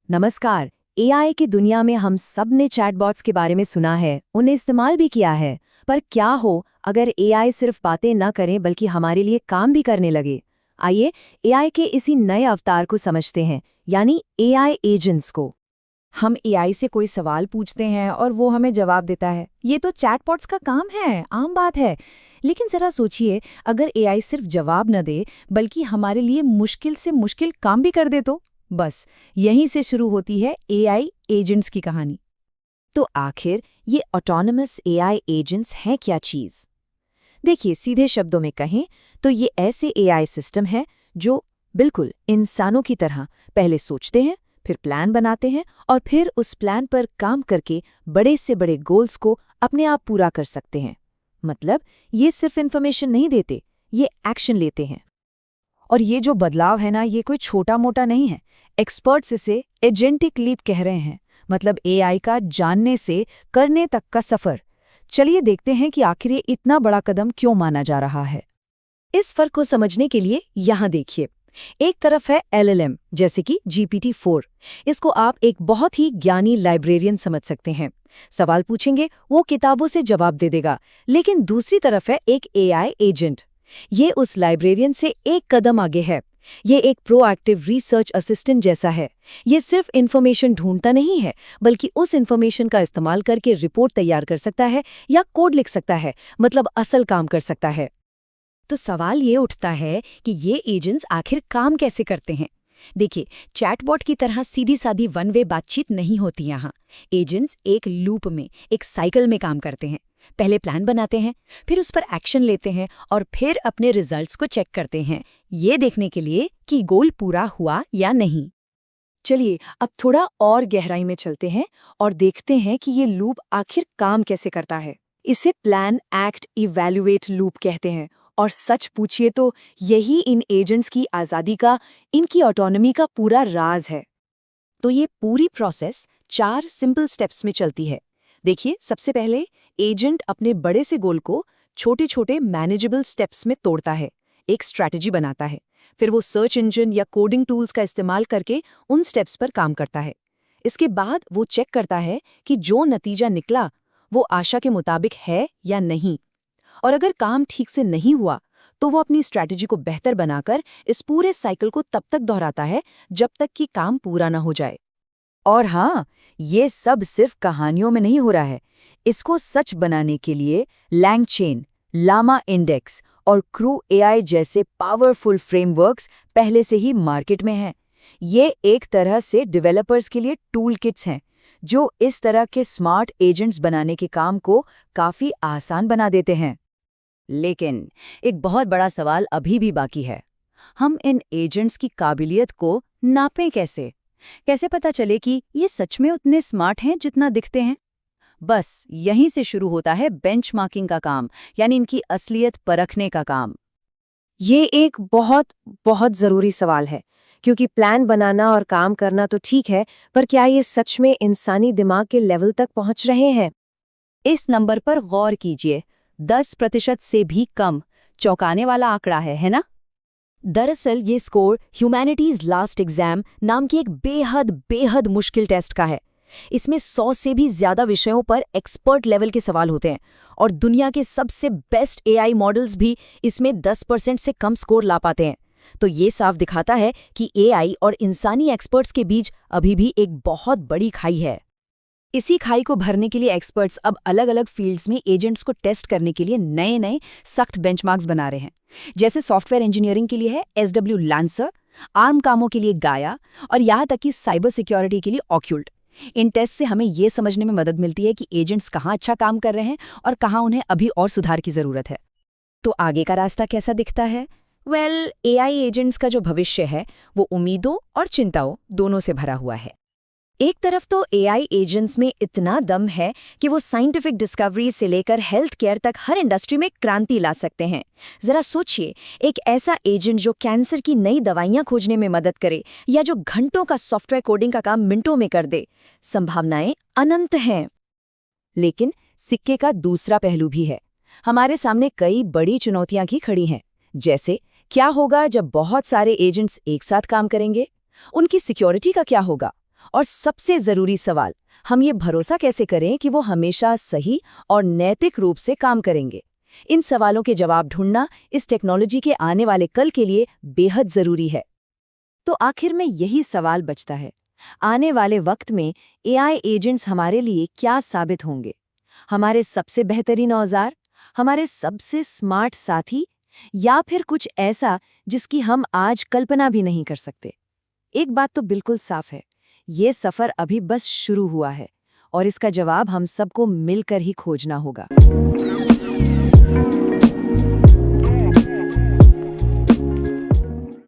नमस्कार। एआई की दुनिया में हम सब ने चैटबॉट्स के बारे में सुना है, उन्हें इस्तेमाल भी किया है। पर क्या हो अगर एआई सिर्फ बातें न करें बल्कि हमारे लिए काम भी करने लगे? आइए एआई के इसी नए अवतार को समझते हैं, यानी एआई एजेंट्स को। हम एआई से कोई सवाल पूछते हैं और वो हमें जवाब देता है। ये तो चैटबॉट्स का काम है, आम बात है। लेकिन जरा सोचिए, अगर एआई सिर्फ जवाब न दे बल्कि हमारे लिए मुश्किल से मुश्किल काम भी कर दे तो? बस यहीं से शुरू होती है एआई एजेंट्स की कहानी। तो आखिर ये ऑटोनमस एआई एजेंट्स हैं क्या चीज़? देखिए, सीधे शब्दों में कहें तो ये ऐसे एआई सिस्टम हैं जो बिल्कुल इंसानों की तरह पहले सोचते हैं, फिर प्लान बनाते हैं और फिर उस प्लान पर काम करके बड़े से बड़े गोल्स को अपने आप पूरा कर सकते हैं। मतलब ये सिर्फ इन्फॉर्मेशन नहीं देते, ये एक्शन लेते हैं। और ये जो बदलाव है ना, ये कोई छोटा मोटा नहीं है। एक्सपर्ट्स इसे एजेंटिक लीप कह रहे हैं, मतलब एआई का जानने से करने तक का सफर। चलिए देखते हैं कि आखिर ये इतना बड़ा कदम क्यों माना जा रहा है। इस फर्क को समझने के लिए यहाँ देखिए। एक तरफ है एलएलएम, जैसे कि GPT-4। इसको आप एक बहुत ही ज्ञानी लाइब्रेरियन समझ सकते हैं। सवाल पूछेंगे, वो किताबों से जवाब दे देगा। लेकिन दूसरी तरफ है एक एआई एजेंट। ये उस लाइब्रेरियन से एक कदम आगे है। ये एक प्रोएक्टिव रिसर्च असिस्टेंट जैसा है। ये सिर्फ इन्फॉर्मेशन ढूंढता नहीं है, बल्कि उस इन्फॉर्मेशन का इस्तेमाल करके रिपोर्ट तैयार कर सकता है या कोड लिख सकता है, मतलब असल काम कर सकता है। तो सवाल ये उठता है कि ये एजेंट्स आखिर काम कैसे करते हैं? देखिए, चैटबॉट की तरह सीधी सादी वन वे बातचीत नहीं होती यहाँ। एजेंट्स एक लूप में, एक साइकिल में काम करते हैं। पहले प्लान बनाते हैं, फिर उस पर एक्शन लेते हैं और फिर अपने रिजल्ट्स को चेक करते हैं, ये देखने के लिए कि गोल पूरा हुआ या नहीं। चलिए अब थोड़ा और गहराई में चलते हैं और देखते हैं कि ये लूप आखिर काम कैसे करता है। इसे प्लान, एक्ट, इवैल्यूएट लूप कहते हैं। और सच पूछिए तो यही इन एजेंट्स की आज़ादी का, इनकी ऑटोनॉमी का पूरा राज है। तो ये पूरी प्रोसेस 4 सिंपल स्टेप्स में चलती है। देखिए, सबसे पहले एजेंट अपने बड़े से गोल को छोटे छोटे मैनेजेबल स्टेप्स में तोड़ता है, एक स्ट्रैटेजी बनाता है। फिर वो सर्च इंजन या कोडिंग टूल्स का इस्तेमाल करके उन स्टेप्स पर काम करता है। इसके बाद वो चेक करता है कि जो नतीजा निकला वो आशा के मुताबिक है या नहीं। और अगर काम ठीक से नहीं हुआ तो वो अपनी स्ट्रैटेजी को बेहतर बनाकर इस पूरे साइकिल को तब तक दोहराता है जब तक कि काम पूरा ना हो जाए। और हाँ, ये सब सिर्फ कहानियों में नहीं हो रहा है। इसको सच बनाने के लिए लैंगचेन, लामा इंडेक्स और क्रू एआई जैसे पावरफुल फ्रेमवर्क्स पहले से ही मार्केट में हैं। ये एक तरह से डेवलपर्स के लिए टूल किट्स हैं, जो इस तरह के स्मार्ट एजेंट्स बनाने के काम को काफ़ी आसान बना देते हैं। लेकिन एक बहुत बड़ा सवाल अभी भी बाकी है। हम इन एजेंट्स की काबिलियत को नापें कैसे? कैसे पता चले कि ये सच में उतने स्मार्ट हैं जितना दिखते हैं? बस यहीं से शुरू होता है बेंचमार्किंग का काम, यानी इनकी असलियत परखने का काम। ये एक बहुत बहुत ज़रूरी सवाल है, क्योंकि प्लान बनाना और काम करना तो ठीक है, पर क्या ये सच में इंसानी दिमाग के लेवल तक पहुंच रहे हैं? इस नंबर पर गौर कीजिए, 10% से भी कम। चौंकाने वाला आंकड़ा है ना? दरअसल ये स्कोर ह्यूमैनिटीज़ लास्ट एग्जाम नाम की एक बेहद बेहद मुश्किल टेस्ट का है। इसमें 100 से भी ज़्यादा विषयों पर एक्सपर्ट लेवल के सवाल होते हैं और दुनिया के सबसे बेस्ट एआई मॉडल्स भी इसमें 10% से कम स्कोर ला पाते हैं। तो ये साफ दिखाता है कि एआई और इंसानी एक्सपर्ट्स के बीच अभी भी एक बहुत बड़ी खाई है। इसी खाई को भरने के लिए एक्सपर्ट्स अब अलग अलग फील्ड्स में एजेंट्स को टेस्ट करने के लिए नए नए सख्त बेंचमार्क्स बना रहे हैं। जैसे सॉफ्टवेयर इंजीनियरिंग के लिए है SW लांसर, आर्म कामों के लिए गाया और यहाँ तक कि साइबर सिक्योरिटी के लिए ऑक्यूल्ट। इन टेस्ट से हमें ये समझने में मदद मिलती है कि एजेंट्स कहाँ अच्छा काम कर रहे हैं और कहाँ उन्हें अभी और सुधार की ज़रूरत है। तो आगे का रास्ता कैसा दिखता है? एआई एजेंट्स का जो भविष्य है वो उम्मीदों और चिंताओं दोनों से भरा हुआ है। एक तरफ तो एआई एजेंट्स में इतना दम है कि वो साइंटिफिक डिस्कवरी से लेकर हेल्थ केयर तक हर इंडस्ट्री में क्रांति ला सकते हैं। जरा सोचिए, एक ऐसा एजेंट जो कैंसर की नई दवाइयां खोजने में मदद करे या जो घंटों का सॉफ्टवेयर कोडिंग का काम मिनटों में कर दे। संभावनाएं अनंत हैं। लेकिन सिक्के का दूसरा पहलू भी है। हमारे सामने कई बड़ी चुनौतियां भी खड़ी हैं। जैसे, क्या होगा जब बहुत सारे एजेंट्स एक साथ काम करेंगे? उनकी सिक्योरिटी का क्या होगा? और सबसे ज़रूरी सवाल, हम ये भरोसा कैसे करें कि वो हमेशा सही और नैतिक रूप से काम करेंगे? इन सवालों के जवाब ढूंढना इस टेक्नोलॉजी के आने वाले कल के लिए बेहद ज़रूरी है। तो आखिर में यही सवाल बचता है, आने वाले वक्त में एआई एजेंट्स हमारे लिए क्या साबित होंगे? हमारे सबसे बेहतरीन औजार, हमारे सबसे स्मार्ट साथी, या फिर कुछ ऐसा जिसकी हम आज कल्पना भी नहीं कर सकते? एक बात तो बिल्कुल साफ है, ये सफर अभी बस शुरू हुआ है और इसका जवाब हम सबको मिलकर ही खोजना होगा।